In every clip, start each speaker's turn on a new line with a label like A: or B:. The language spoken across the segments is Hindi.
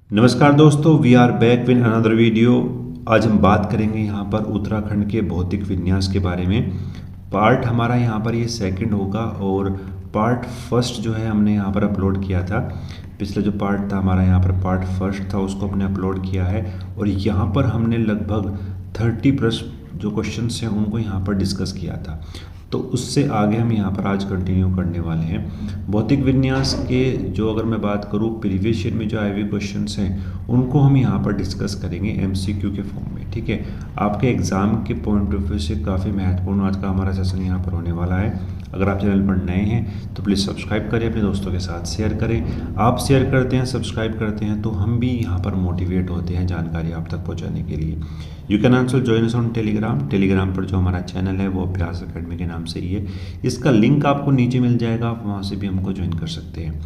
A: नमस्कार दोस्तों, we are back with another video. आज हम बात करेंगे यहाँ पर उत्तराखंड के भौतिक विन्यास के बारे में। पार्ट हमारा यहाँ पर ये सेकंड होगा और पार्ट फर्स्ट जो है हमने यहाँ पर अपलोड किया था। पिछला जो पार्ट था हमारा यहाँ पर पार्ट फर्स्ट था, उसको हमने अपलोड किया है और यहाँ पर हमने लगभग 30 प्लस जो क्वेश्चंस हैं उनको यहाँ पर डिस्कस किया था। तो उससे आगे हम यहाँ पर आज कंटिन्यू करने वाले हैं। भौतिक विन्यास के जो अगर मैं बात करूँ प्रीवियस ईयर में जो आए हुए क्वेश्चंस हैं उनको हम यहाँ पर डिस्कस करेंगे एमसीक्यू के फॉर्म में। ठीक है, आपके एग्ज़ाम के पॉइंट ऑफ व्यू से काफ़ी महत्वपूर्ण आज का हमारा सेशन यहाँ पर होने वाला है। अगर आप चैनल पर नए हैं तो प्लीज़ सब्सक्राइब करें, अपने दोस्तों के साथ शेयर करें। आप शेयर करते हैं, सब्सक्राइब करते हैं तो हम भी यहाँ पर मोटिवेट होते हैं जानकारी आप तक पहुँचाने के लिए। You can also join us on Telegram पर जो हमारा चैनल है वो अभ्यास अकेडमी के नाम से ही है। इसका लिंक आपको नीचे मिल जाएगा, आप वहाँ से भी हमको ज्वाइन कर सकते हैं।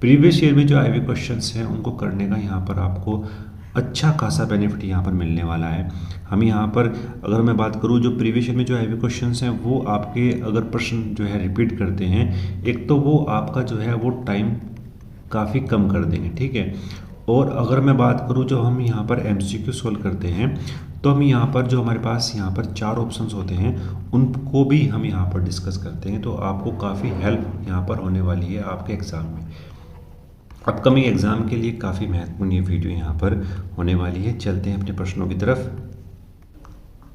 A: प्रीवियस ईयर में जो आए हुए क्वेश्चंस हैं उनको करने का यहाँ पर आपको अच्छा खासा बेनिफिट यहाँ पर मिलने वाला है। हम यहाँ पर अगर मैं बात करूँ जो प्रीवियस ईयर में जो आए हुए क्वेश्चंस हैं वो आपके अगर प्रश्न जो है रिपीट करते हैं, एक तो वो आपका जो है वो टाइम काफ़ी कम कर देंगे। ठीक है, और अगर मैं बात करूँ जो हम यहाँ पर एमसीक्यू सोल्व करते हैं तो हम यहाँ पर जो हमारे पास यहाँ पर 4 ऑप्शंस होते हैं उनको भी हम यहाँ पर डिस्कस करते हैं। तो आपको काफ़ी हेल्प यहाँ पर होने वाली है आपके एग्ज़ाम में। अपकमिंग एग्ज़ाम के लिए काफ़ी महत्वपूर्ण ये वीडियो यहाँ पर होने वाली है। चलते हैं अपने प्रश्नों की तरफ।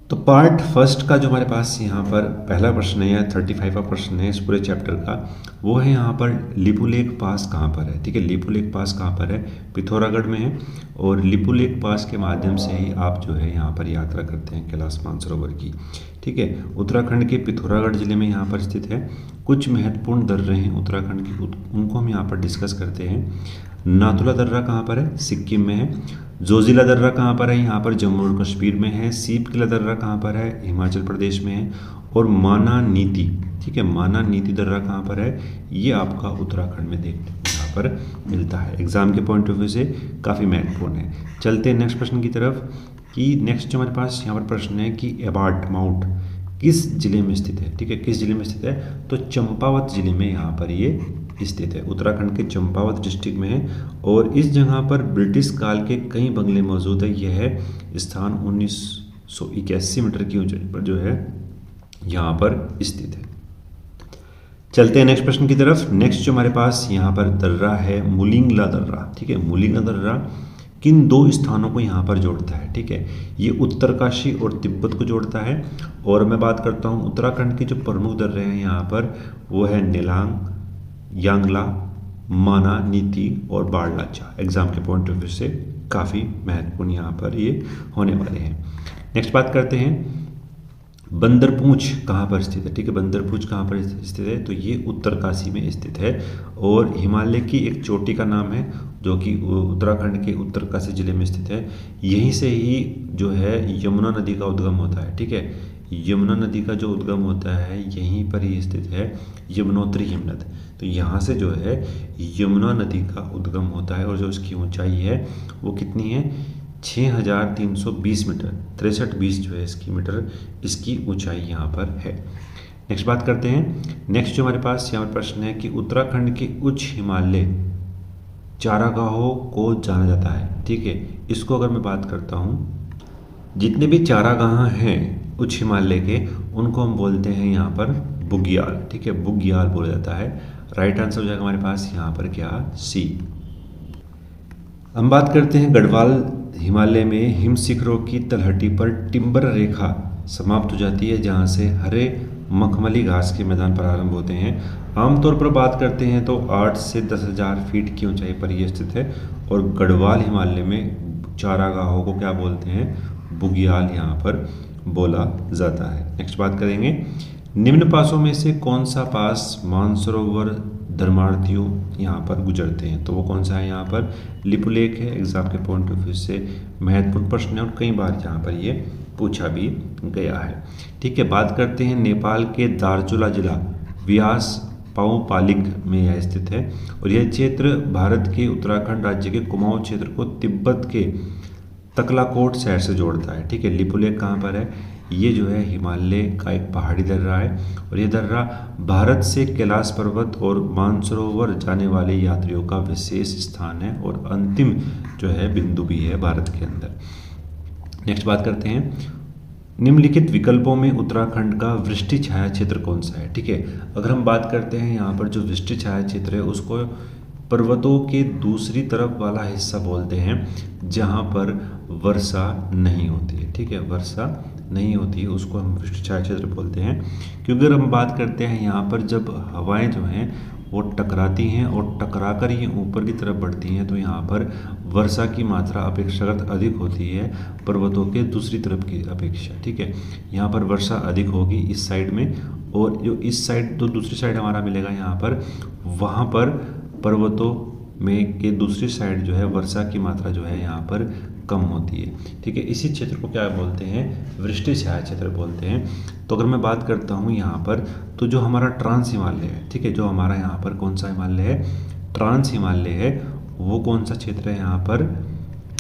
A: तो पार्ट फर्स्ट का जो हमारे पास यहाँ पर पहला प्रश्न है या 35 का प्रश्न है इस पूरे चैप्टर का, वो है यहाँ पर लिपुलेख पास कहाँ पर है। ठीक है, लिपुलेख पास कहाँ पर है, पिथौरागढ़ में है। और लिपुलेख पास के माध्यम से ही आप जो है यहाँ पर यात्रा करते हैं कैलाश मानसरोवर की। ठीक है, उत्तराखंड के पिथौरागढ़ जिले में यहाँ पर स्थित है। कुछ महत्वपूर्ण दर्रे हैं उत्तराखंड की, उनको हम यहाँ पर डिस्कस करते हैं। नाथुला दर्रा कहाँ पर है, सिक्किम में है। जोजिला दर्रा कहाँ पर है, यहाँ पर जम्मू और कश्मीर में है। सीप किला दर्रा कहाँ पर है, हिमाचल प्रदेश में है। और माना नीति, ठीक है, माना नीति दर्रा कहाँ पर है, ये आपका उत्तराखंड में देखने को यहाँ पर मिलता है। एग्जाम के पॉइंट ऑफ व्यू से काफ़ी महत्वपूर्ण है। चलते हैं नेक्स्ट प्रश्न की तरफ कि नेक्स्ट जो हमारे पास यहाँ पर प्रश्न है कि एबार्ट माउंट किस जिले में स्थित है। ठीक है, किस जिले में स्थित है, तो चंपावत जिले में यहाँ पर ये स्थित है। उत्तराखंड के चंपावत डिस्ट्रिक्ट में है और इस जगह पर ब्रिटिश काल के कई बंगले मौजूद है। यह स्थान 1981 मीटर की ऊंचाई पर जो है यहाँ पर स्थित है। चलते हैं नेक्स्ट प्रश्न की तरफ। नेक्स्ट जो हमारे पास यहाँ पर दर्रा है मुलिंगला दर्रा। ठीक है, मुलिंगला दर्रा किन 2 स्थानों को यहाँ पर जोड़ता है। ठीक है, ये उत्तरकाशी और तिब्बत को जोड़ता है। और मैं बात करता हूँ उत्तराखंड के जो प्रमुख दर्रे हैं यहाँ पर, वो है नेलांग, यांगला, माना नीति और बाड़लाचा। एग्जाम के पॉइंट ऑफ व्यू से काफ़ी महत्वपूर्ण यहाँ पर ये होने वाले हैं। नेक्स्ट बात करते हैं बंदरपूंछ कहाँ पर स्थित है। ठीक है, बंदरपूंछ कहाँ पर स्थित है, तो ये उत्तरकाशी में स्थित है और हिमालय की एक चोटी का नाम है जो कि उत्तराखंड के उत्तरकाशी जिले में स्थित है। यहीं से ही जो है यमुना नदी का उद्गम होता है। ठीक है, यमुना नदी का जो उद्गम होता है यहीं पर ही स्थित है यमुनोत्री हिमनद। तो यहाँ से जो है यमुना नदी का उद्गम होता है और जो इसकी ऊंचाई है वो कितनी है, 6320 मीटर, 6320 जो है इसकी मीटर इसकी ऊंचाई यहाँ पर है। नेक्स्ट बात करते हैं। नेक्स्ट जो हमारे पास यहाँ पर प्रश्न है कि उत्तराखंड के उच्च हिमालय चारागाहों को जाना जाता है। ठीक है, इसको अगर मैं बात करता हूँ, जितने भी चारागाह हैं उच्च हिमालय के उनको हम बोलते हैं यहाँ पर बुग्याल। ठीक है, बुग्याल बोला जाता है। राइट आंसर हो जाएगा हमारे पास यहाँ पर क्या, सी। हम बात करते हैं गढ़वाल हिमालय में हिम शिखरों की तलहटी पर टिम्बर रेखा समाप्त हो जाती है जहाँ से हरे मखमली घास के मैदान प्रारंभ होते हैं। आमतौर पर बात करते हैं तो 8 से 10,000 फीट की ऊंचाई पर यह स्थित है और गढ़वाल हिमालय में चारागाहों को क्या बोलते हैं, बुग्याल यहाँ पर बोला जाता है। नेक्स्ट बात करेंगे निम्न पासों में से कौन सा पास मानसरोवर धर्मार्थियों यहाँ पर गुजरते हैं, तो वो कौन सा है, यहाँ पर लिपुलेख है। एग्जाम के पॉइंट ऑफ व्यू से महत्वपूर्ण प्रश्न है और कई बार यहाँ पर ये पूछा भी गया है। ठीक है, बात करते हैं नेपाल के दार्चुला जिला व्यास पाउपालिक में यह स्थित है और यह क्षेत्र भारत के उत्तराखंड राज्य के कुमाऊं क्षेत्र को तिब्बत के तकलाकोट शहर से जोड़ता है। ठीक है, लिपुलेख कहाँ पर है, ये जो है हिमालय का एक पहाड़ी दर्रा है और ये दर्रा भारत से कैलाश पर्वत और मानसरोवर जाने वाले यात्रियों का विशेष स्थान है और अंतिम जो है बिंदु भी है भारत के अंदर। नेक्स्ट बात करते हैं, निम्नलिखित विकल्पों में उत्तराखंड का वृष्टि छाया क्षेत्र कौन सा है। ठीक है, अगर हम बात करते हैं यहाँ पर जो वृष्टि छाया क्षेत्र है उसको पर्वतों के दूसरी तरफ वाला हिस्सा बोलते हैं जहाँ पर वर्षा नहीं होती है। ठीक है, वर्षा नहीं होती है उसको हम वृष्टि छाया क्षेत्र बोलते हैं, क्योंकि अगर हम बात करते हैं यहाँ पर जब हवाएं जो हैं वो टकराती हैं और टकराकर ये ऊपर की तरफ बढ़ती हैं तो यहाँ पर वर्षा की मात्रा अपेक्षाकृत अधिक होती है पर्वतों के दूसरी तरफ की अपेक्षा। ठीक है, यहाँ पर वर्षा अधिक होगी इस साइड में, और जो इस साइड तो दूसरी साइड हमारा मिलेगा यहाँ पर, वहाँ पर पर्वतों में के दूसरी साइड जो है वर्षा की मात्रा जो है यहाँ पर कम होती है। ठीक है, इसी क्षेत्र को क्या बोलते हैं, वृष्टि छाया क्षेत्र बोलते हैं। तो अगर मैं बात करता हूँ यहाँ पर तो जो हमारा ट्रांस हिमालय है, ठीक है, जो हमारा यहाँ पर कौन सा हिमालय है, ट्रांस हिमालय है, वो कौन सा क्षेत्र है यहाँ पर,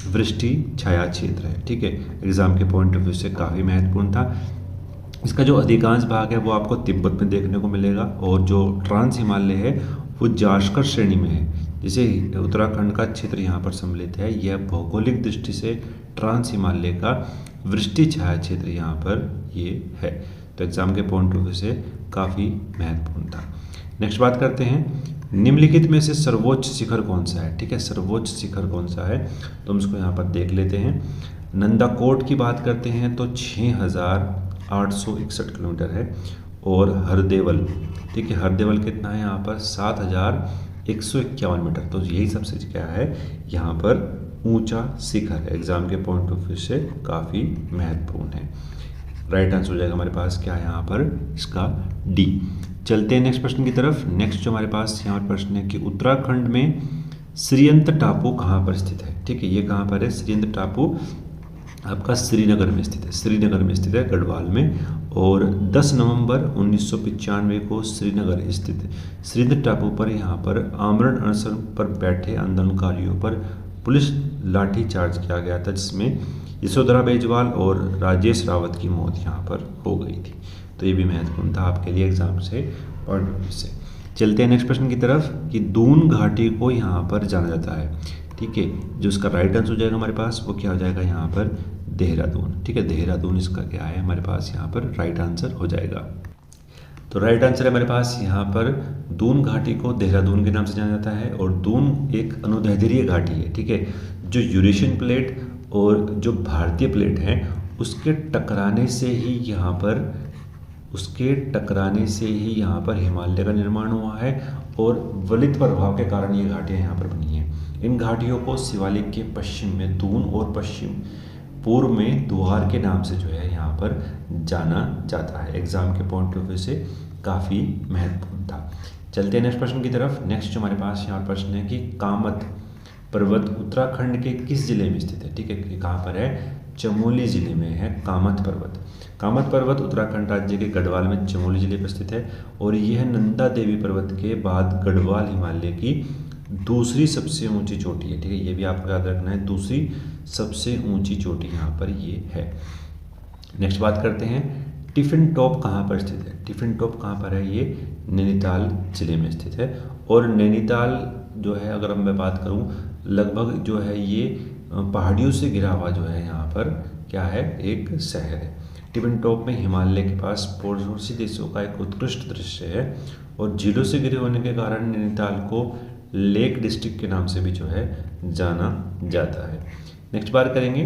A: वृष्टि छाया क्षेत्र है। ठीक है, एग्जाम के पॉइंट ऑफ व्यू से काफ़ी महत्वपूर्ण था। इसका जो अधिकांश भाग है वो आपको तिब्बत में देखने को मिलेगा और जो ट्रांस हिमालय है वो जास्कर श्रेणी में है, जिसे उत्तराखंड का क्षेत्र यहाँ पर सम्मिलित है। यह भौगोलिक दृष्टि से ट्रांस हिमालय का वृष्टि छाया क्षेत्र यहाँ पर ये है। तो एग्जाम के पॉइंट ऑफ व्यू से काफ़ी महत्वपूर्ण था। नेक्स्ट बात करते हैं, निम्नलिखित में से सर्वोच्च शिखर कौन सा है। ठीक है, सर्वोच्च शिखर कौन सा है तो हम इसको यहाँ पर देख लेते हैं। नंदाकोट की बात करते हैं तो 6,861 किलोमीटर है, और हरदेवल, ठीक है, हरदेवल कितना है यहाँ पर 7,151 मीटर। तो यही सबसे क्या है यहाँ पर ऊंचा शिखर है, एग्जाम के पॉइंट ऑफ व्यू से काफ़ी महत्वपूर्ण है। राइट आंसर हो जाएगा हमारे पास क्या है यहाँ पर, इसका डी। चलते हैं नेक्स्ट प्रश्न की तरफ। नेक्स्ट जो हमारे पास यहाँ पर प्रश्न है कि उत्तराखंड में श्रीयंत टापू कहाँ पर स्थित है। ठीक है, ये कहाँ पर है, श्रीयंत टापू आपका श्रीनगर में स्थित है, श्रीनगर में स्थित है, गढ़वाल में। और 10 नवंबर 1995 को श्रीनगर स्थित श्रीयंत टापू पर यहाँ पर आमरण अनशन पर बैठे आंदोलनकारियों पर पुलिस लाठी चार्ज किया गया था, जिसमें यशोधरा बेजवाल और राजेश रावत की मौत यहाँ पर हो गई थी। तो ये भी महत्वपूर्ण था आपके लिए एग्जाम से पॉइंट ऑफ व्यू से। चलते हैं नेक्स्ट प्रश्न की तरफ कि दून घाटी को यहाँ पर जाना जाता है। ठीक है, जो इसका राइट आंसर हो जाएगा हमारे पास वो क्या हो जाएगा यहाँ पर, देहरादून। ठीक है, देहरादून इसका क्या है हमारे पास यहाँ पर राइट आंसर हो जाएगा। तो राइट आंसर है हमारे पास यहाँ पर दून घाटी को देहरादून के नाम से जाना जाता है। और दून एक अनुदैर्ध्य घाटी है। ठीक है, जो यूरेशियन प्लेट और जो भारतीय प्लेट है उसके टकराने से ही यहाँ पर हिमालय का निर्माण हुआ है, और वलित प्रभाव के कारण ये घाटियाँ यहाँ पर बनी हैं। इन घाटियों को शिवालिक के पश्चिम में दून और पश्चिम पूर्व में द्वार के नाम से जो है यहाँ पर जाना जाता है। एग्जाम के पॉइंट ऑफ व्यू से काफ़ी महत्वपूर्ण था। चलते हैं नेक्स्ट प्रश्न की तरफ। नेक्स्ट जो हमारे पास यहाँ प्रश्न है कि कामत पर्वत उत्तराखंड के किस जिले में स्थित है। ठीक है, कहाँ पर है, चमोली जिले में है कामत पर्वत। कामत पर्वत उत्तराखंड राज्य के गढ़वाल में चमोली जिले पर स्थित है, और यह नंदा देवी पर्वत के बाद गढ़वाल हिमालय की दूसरी सबसे ऊंची चोटी है। ठीक है, ये भी आपको याद रखना है, दूसरी सबसे ऊंची चोटी यहाँ पर ये है। नेक्स्ट बात करते हैं, टिफिन टॉप कहाँ पर स्थित है। टिफिन टॉप कहाँ पर है, ये नैनीताल जिले में स्थित है। और नैनीताल जो है अगर मैं बात करूँ लगभग जो है ये पहाड़ियों से घिरा हुआ जो है यहाँ पर क्या है, एक शहर है। टिफिन टॉप में हिमालय के पास पड़ोसी देशों का एक उत्कृष्ट दृश्य है, और झीलों से घिरे होने के कारण नैनीताल को लेक डिस्ट्रिक्ट के नाम से भी जो है जाना जाता है। नेक्स्ट बात करेंगे,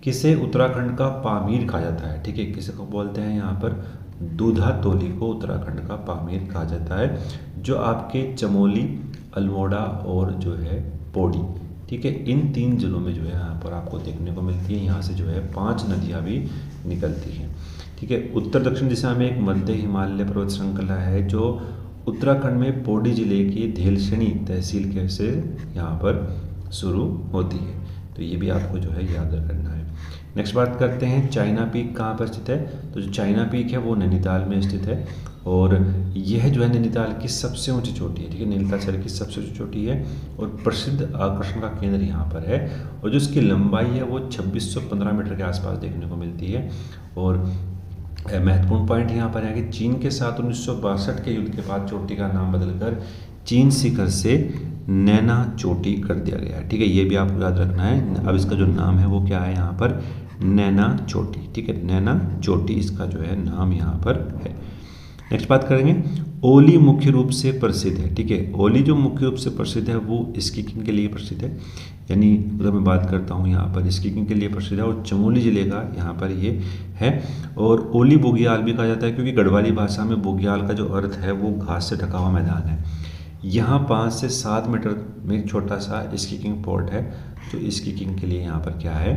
A: किसे उत्तराखंड का पामीर कहा जाता है। ठीक है, किसे को बोलते हैं यहाँ पर, दूधा तोली को उत्तराखंड का पामीर कहा जाता है, जो आपके चमोली, अल्मोड़ा और जो है पौड़ी, ठीक है, इन 3 जिलों में जो है यहाँ पर आपको देखने को मिलती है। यहाँ से जो है 5 नदियाँ भी निकलती हैं। ठीक है, उत्तर दक्षिण दिशा में एक मध्य हिमालय पर्वत श्रृंखला है जो उत्तराखंड में पौड़ी जिले की धेलशनी तहसील के से यहाँ पर शुरू होती है। तो ये भी आपको जो है याद रखना है। नेक्स्ट बात करते हैं, चाइना पीक कहाँ पर स्थित है। तो जो चाइना पीक है वो नैनीताल में स्थित है, और यह जो है नैनीताल की सबसे ऊंची चोटी है। ठीक है, नैनीताल शहर की सबसे ऊंची चोटी है और प्रसिद्ध आकर्षण का केंद्र यहाँ पर है, और जो इसकी लंबाई है वो 2615 मीटर के आसपास देखने को मिलती है। और महत्वपूर्ण पॉइंट यहाँ पर है कि चीन के साथ 1962 के युद्ध के बाद चोटी का नाम बदलकर चीन शिखर से नैना चोटी कर दिया गया है। ठीक है, ये भी आपको याद रखना है। अब इसका जो नाम है वो क्या है यहाँ पर, नैना चोटी। ठीक है, नैना चोटी इसका जो है नाम यहाँ पर है। नेक्स्ट बात करेंगे, ओली मुख्य रूप से प्रसिद्ध है। ठीक है, ओली जो मुख्य रूप से प्रसिद्ध है वो स्कीइंग के लिए प्रसिद्ध है, यानी अगर मैं बात करता हूँ यहाँ पर स्कीइंग के लिए प्रसिद्ध है और चमोली जिले का यहाँ पर ये है। और ओली बुग्याल भी कहा जाता है क्योंकि गढ़वाली भाषा में बुग्याल का जो अर्थ है वो घास से ढका हुआ मैदान है। यहाँ 5 से 7 मीटर में एक छोटा सा स्कीइंग पॉट है जो स्कीइंग के लिए यहाँ पर क्या है,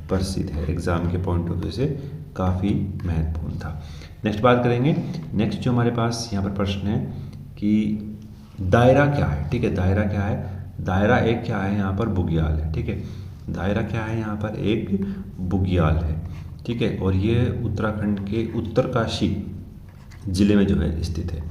A: प्रसिद्ध है। एग्जाम के पॉइंट ऑफ व्यू से काफ़ी महत्वपूर्ण था। नेक्स्ट बात करेंगे, नेक्स्ट जो हमारे पास यहाँ पर प्रश्न है कि दायरा क्या है। ठीक है, दायरा क्या है, दायरा एक क्या है यहाँ पर, बुग्याल है। ठीक है, दायरा क्या है यहाँ पर, एक बुग्याल है। ठीक है, और ये उत्तराखंड के उत्तरकाशी जिले में जो है स्थित है।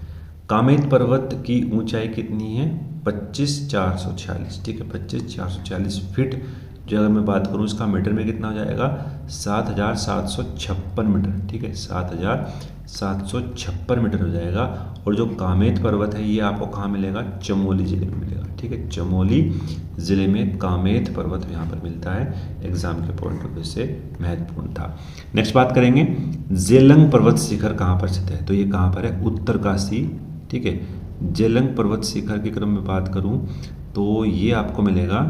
A: कामेत पर्वत की ऊंचाई कितनी है, 25,446। ठीक है, 25,446 फीट। जो अगर मैं बात करूँ इसका मीटर में कितना हो जाएगा, 7,756 मीटर। ठीक है, 7,756 मीटर हो जाएगा। और जो कामेत पर्वत है ये आपको कहाँ मिलेगा, चमोली जिले में मिलेगा। ठीक है, चमोली जिले में कामेत पर्वत यहाँ पर मिलता है। एग्जाम के पॉइंट ऑफ व्यू से महत्वपूर्ण था। नेक्स्ट बात करेंगे, जेलंग पर्वत शिखर कहाँ पर स्थित है, तो ये कहाँ पर है, उत्तरकाशी। ठीक है, जेलंग पर्वत शिखर के क्रम में बात करूँ तो ये आपको मिलेगा,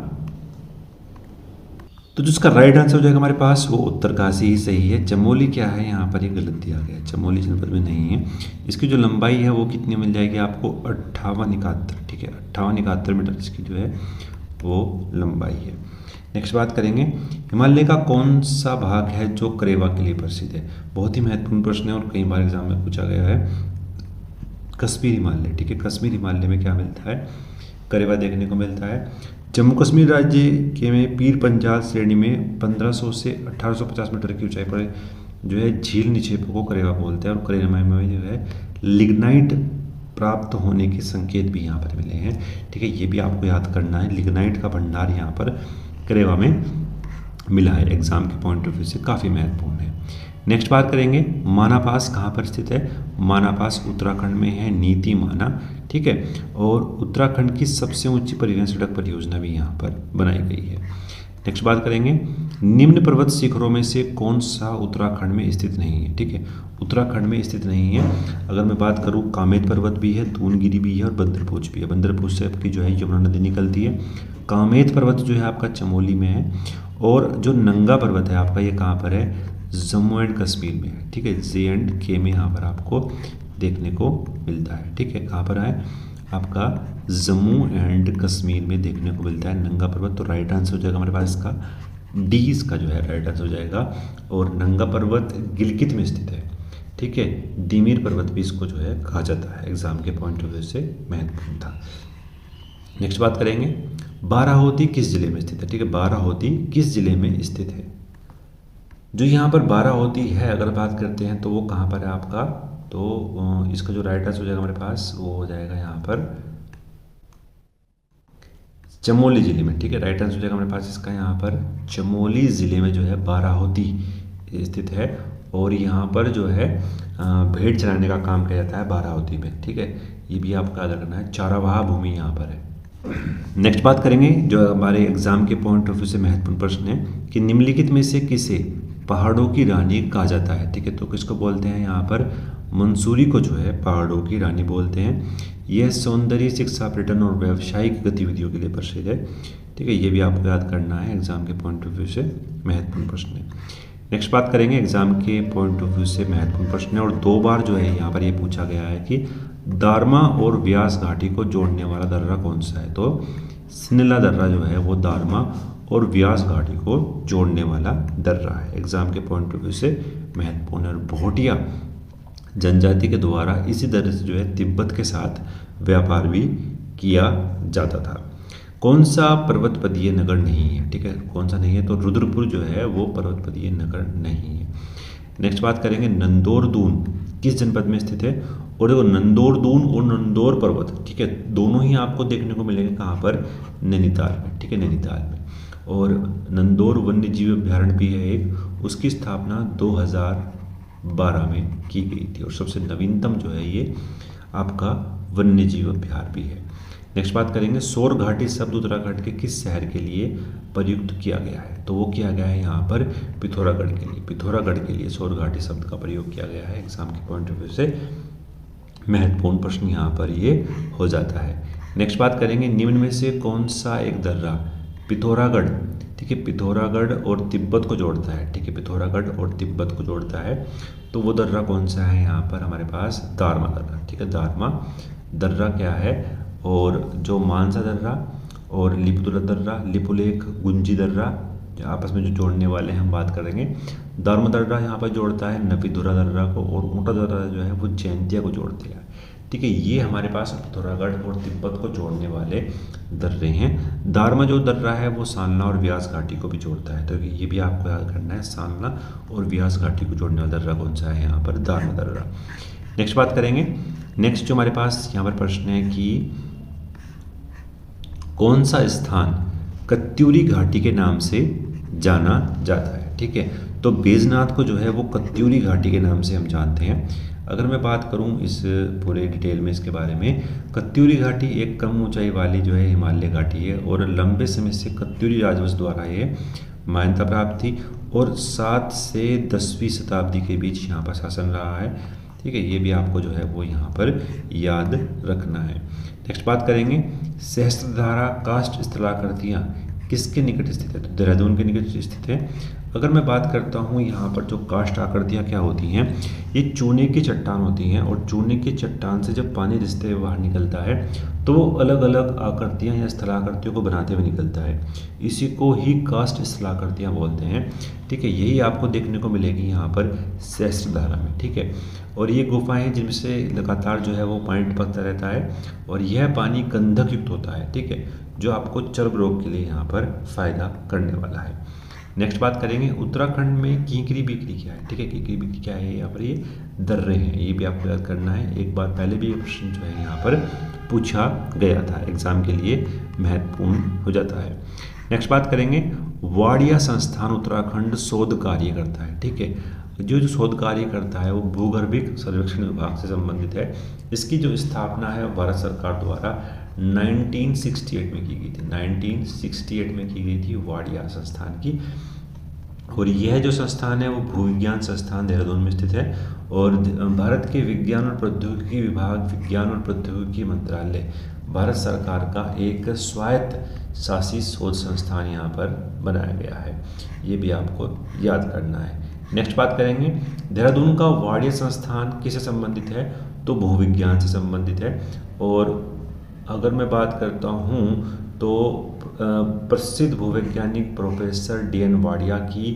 A: तो जिसका राइट आंसर हो जाएगा हमारे पास वो उत्तरकाशी ही सही है। चमोली क्या है यहाँ पर, ये गलत दिया गया है, चमोली जनपद में नहीं है। इसकी जो लंबाई है वो कितनी मिल जाएगी आपको, 5871। ठीक है, 5871 मीटर इसकी जो है वो लंबाई है। नेक्स्ट बात करेंगे, हिमालय का कौन सा भाग है जो करेवा के लिए प्रसिद्ध है। बहुत ही महत्वपूर्ण प्रश्न है और कई बार एग्जाम में पूछा गया है। कश्मीर हिमालय। ठीक है, कश्मीर हिमालय में क्या मिलता है, करेवा देखने को मिलता है। जम्मू कश्मीर राज्य के में पीर पंजाल श्रेणी में 1500 से 1850 मीटर की ऊंचाई पर जो है झील निक्षेपों को करेवा बोलते हैं। और करेवा में जो है लिग्नाइट प्राप्त होने के संकेत भी यहाँ पर मिले हैं। ठीक है, ये भी आपको याद करना है, लिग्नाइट का भंडार यहाँ पर करेवा में मिला है। एग्जाम के पॉइंट ऑफ व्यू से काफ़ी महत्वपूर्ण है। नेक्स्ट बात करेंगे, माना पास कहाँ पर स्थित है, माना पास उत्तराखंड में है, नीति माना। ठीक है, और उत्तराखंड की सबसे ऊंची परिवहन सड़क परियोजना भी यहाँ पर बनाई गई है। नेक्स्ट बात करेंगे, निम्न पर्वत शिखरों में से कौन सा उत्तराखंड में स्थित नहीं है। ठीक है, उत्तराखंड में स्थित नहीं है। अगर मैं बात करूँ, कामेत पर्वत भी है, दूनगिरी भी है और बंदरपूछ भी है। बंदरपूछ से आपकी जो है यमुना नदी निकलती है। कामेत पर्वत जो है आपका चमोली में है। और जो नंगा पर्वत है आपका ये कहाँ पर है, जम्मू एंड कश्मीर में है। ठीक है, J&K में यहाँ पर आपको देखने को मिलता है। ठीक है, कहाँ पर है आपका, जम्मू एंड कश्मीर में देखने को मिलता है नंगा पर्वत। तो राइट आंसर हो जाएगा हमारे पास इसका डी, इसका जो है राइट आंसर हो जाएगा। और नंगा पर्वत गिलगित में स्थित है। ठीक है, दिमीर पर्वत भी इसको जो है कहा जाता है। एग्जाम के पॉइंट ऑफ व्यू से महत्वपूर्ण था। नेक्स्ट बात करेंगे, बाराहोती किस जिले में स्थित है। ठीक है, बाराहोती किस जिले में स्थित है। जो यहाँ पर बाराहोती है अगर बात करते हैं तो वो कहाँ पर है आपका, तो इसका जो राइट आंसर हो जाएगा हमारे पास वो हो जाएगा यहाँ पर चमोली जिले में। ठीक है, राइट आंसर हो जाएगा हमारे पास इसका यहाँ पर चमोली जिले में जो है बाराहोती स्थित है। और यहाँ पर जो है भेड़ चराने का काम किया जाता है बाराहोती में। ठीक है, ये भी आपको याद रखना है, चारावाह भूमि यहाँ पर है। नेक्स्ट बात करेंगे, जो हमारे एग्जाम के पॉइंट ऑफ व्यू से महत्वपूर्ण प्रश्न है कि निम्नलिखित में से किसे पहाड़ों की रानी कहा जाता है। ठीक है, तो किसको बोलते हैं यहाँ पर, मंसूरी को जो है पहाड़ों की रानी बोलते हैं। यह सौंदर्य, शिक्षा, पर्यटन और व्यावसायिक गतिविधियों के लिए प्रसिद्ध है। ठीक है, ये भी आपको याद करना है, एग्जाम के पॉइंट ऑफ व्यू से महत्वपूर्ण प्रश्न है। नेक्स्ट बात करेंगे, एग्जाम के पॉइंट ऑफ व्यू से महत्वपूर्ण प्रश्न है और 2 बार जो है यहाँ पर ये पूछा गया है कि दारमा और व्यास घाटी को जोड़ने वाला दर्रा कौन सा है। तो सिनला दर्रा जो है वो दारमा और व्यास घाटी को जोड़ने वाला दर्रा है। एग्जाम के पॉइंट ऑफ व्यू से महत्वपूर्ण है। और भोटिया जनजाति के द्वारा इसी दर्रे से जो है तिब्बत के साथ व्यापार भी किया जाता था। कौन सा पर्वतपदीय नगर नहीं है। ठीक है, कौन सा नहीं है, तो रुद्रपुर जो है वो पर्वतपदीय नगर नहीं है। नेक्स्ट बात करेंगे, नंदोरदून किस जनपद में स्थित है। और देखो नंदोरदून और नंदोर पर्वत, ठीक है, दोनों ही आपको देखने को मिलेंगे कहाँ पर, नैनीताल में। ठीक है, नैनीताल में। और नंदोर वन्य जीव अभ्यारण्य भी है एक, उसकी स्थापना 1912 में की गई थी और सबसे नवीनतम जो है ये आपका वन्य जीव अभ्यारण्य भी है। नेक्स्ट बात करेंगे, सौर घाटी शब्द उत्तराखंड के किस शहर के लिए प्रयुक्त किया गया है? तो वो किया गया है यहाँ पर पिथौरागढ़ के लिए। पिथौरागढ़ के लिए सौर घाटी शब्द का प्रयोग किया गया है। एग्जाम के पॉइंट ऑफ व्यू से महत्वपूर्ण प्रश्न यहाँ पर ये हो जाता है। नेक्स्ट बात करेंगे, निम्न में से कौन सा एक दर्रा पिथौरागढ़, ठीक है, पिथौरागढ़ और तिब्बत को जोड़ता है? ठीक है, पिथौरागढ़ और तिब्बत को जोड़ता है, तो वो दर्रा कौन सा है? यहाँ पर हमारे पास दारमा दर्रा। ठीक है, दारमा दर्रा क्या है? और जो मानसा दर्रा और लिपुलेख दर्रा, लिपुलेख, गुंजी दर्रा आपस में जो जोड़ने वाले हैं हम बात करेंगे। दारमा दर्रा यहाँ पर जोड़ता है नपीधुरा दर्रा को, और ऊँटा दर्रा जो है वो जैंतिया को जोड़ते हैं। ठीक है, ये हमारे पास पिथौरागढ़ और तिब्बत को जोड़ने वाले दर्रे हैं। दारमा जो दर्रा है वो सालना और व्यास घाटी को भी जोड़ता है, तो ये भी आपको याद करना है, सालना और व्यास घाटी को जोड़ने वाला दर्रा कौन सा है? यहाँ पर दारमा दर्रा। नेक्स्ट बात करेंगे, नेक्स्ट जो हमारे पास यहाँ पर प्रश्न है कि कौन सा स्थान कत्यूरी घाटी के नाम से जाना जाता है? ठीक है, तो बैजनाथ को जो है वो कत्यूरी घाटी के नाम से हम जानते हैं। अगर मैं बात करूं इस पूरे डिटेल में इसके बारे में, कत्यूरी घाटी एक कम ऊंचाई वाली जो है हिमालय घाटी है और लंबे समय से कत्यूरी राजवंश द्वारा ये मान्यता प्राप्त थी और 7 से 10वीं शताब्दी के बीच यहाँ पर शासन रहा है। ठीक है, ये भी आपको जो है वो यहाँ पर याद रखना है। नेक्स्ट बात करेंगे, सहस्त्रधारा काष्ठ स्थलाकृतियाँ किसके निकट स्थित है? तो देहरादून के निकट स्थित है। अगर मैं बात करता हूँ यहाँ पर जो काष्ठ आकृतियाँ क्या होती हैं, ये चूने की चट्टान होती हैं और चूने की चट्टान से जब पानी रिसते हुए बाहर निकलता है तो वो अलग अलग आकृतियाँ या स्थलाकृतियों को बनाते हुए निकलता है। इसी को ही काष्ठ स्थलाकृतियाँ बोलते हैं। ठीक है, यही आपको देखने को मिलेगी यहाँ पर सहस्त्रधारा में। ठीक है, और ये गुफाएं जिनमें से लगातार जो है वो पानी टपकता रहता है और यह पानी गंधक युक्त होता है। ठीक है, जो आपको चर्म रोग के लिए यहाँ पर फायदा करने वाला है। नेक्स्ट बात करेंगे, उत्तराखंड में कीकरी बिकरी क्या है? ठीक है, कीकरी बिकरी क्या है? यहाँ पर ये दर्रे हैं, ये भी आपको याद करना है। एक बार पहले भी ये प्रश्न जो है यहाँ पर पूछा गया था, एग्जाम के लिए महत्वपूर्ण हो जाता है। नेक्स्ट बात करेंगे, वाडिया संस्थान उत्तराखंड शोध कार्य करता है। ठीक है, जो शोध कार्य करता है वो भूगर्भिक सर्वेक्षण विभाग से संबंधित है। इसकी जो स्थापना है भारत सरकार द्वारा 1968 में की गई थी। 1968 में की गई थी वाडिया संस्थान की, और यह जो संस्थान है वो भूविज्ञान संस्थान देहरादून में स्थित है और भारत के विज्ञान और प्रौद्योगिकी विभाग, विज्ञान और प्रौद्योगिकी मंत्रालय, भारत सरकार का एक स्वायत्त शासित शोध संस्थान यहाँ पर बनाया गया है। ये भी आपको याद करना है। नेक्स्ट बात करेंगे, देहरादून का वाडिया संस्थान किससे संबंधित है? तो भूविज्ञान से संबंधित है। और अगर मैं बात करता हूँ तो प्रसिद्ध भूवैज्ञानिक प्रोफेसर DN वाडिया की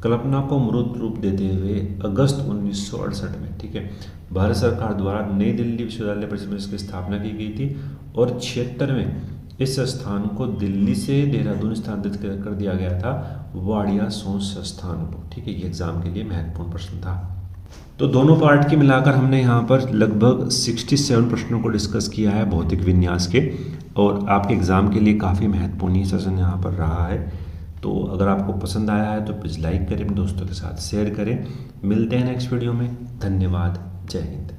A: कल्पना को मूर्त रूप देते हुए अगस्त 1968 में, ठीक है, भारत सरकार द्वारा नई दिल्ली विश्वविद्यालय परिसर में इसकी स्थापना की गई थी और 76 में इस स्थान को दिल्ली से देहरादून स्थानांतरित कर दिया गया था, वाडिया शोध संस्थान को। ठीक है, ये एग्जाम के लिए महत्वपूर्ण प्रश्न था। तो दोनों पार्ट की मिलाकर हमने यहाँ पर लगभग 67 प्रश्नों को डिस्कस किया है भौतिक विन्यास के, और आपके एग्ज़ाम के लिए काफ़ी महत्वपूर्ण सेशन यहाँ पर रहा है। तो अगर आपको पसंद आया है तो प्लीज़ लाइक करें, अपने दोस्तों के साथ शेयर करें। मिलते हैं नेक्स्ट वीडियो में। धन्यवाद। जय हिंद।